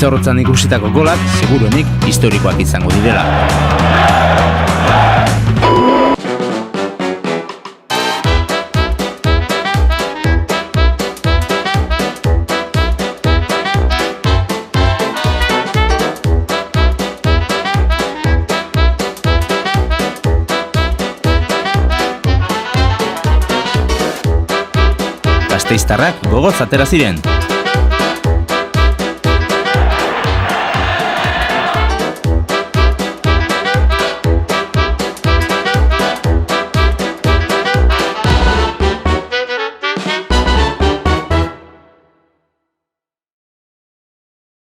Mendizorrotzan ikusitako golak seguruenik historikoak izango direla. Gasteiztarrak gogoz atera ziren.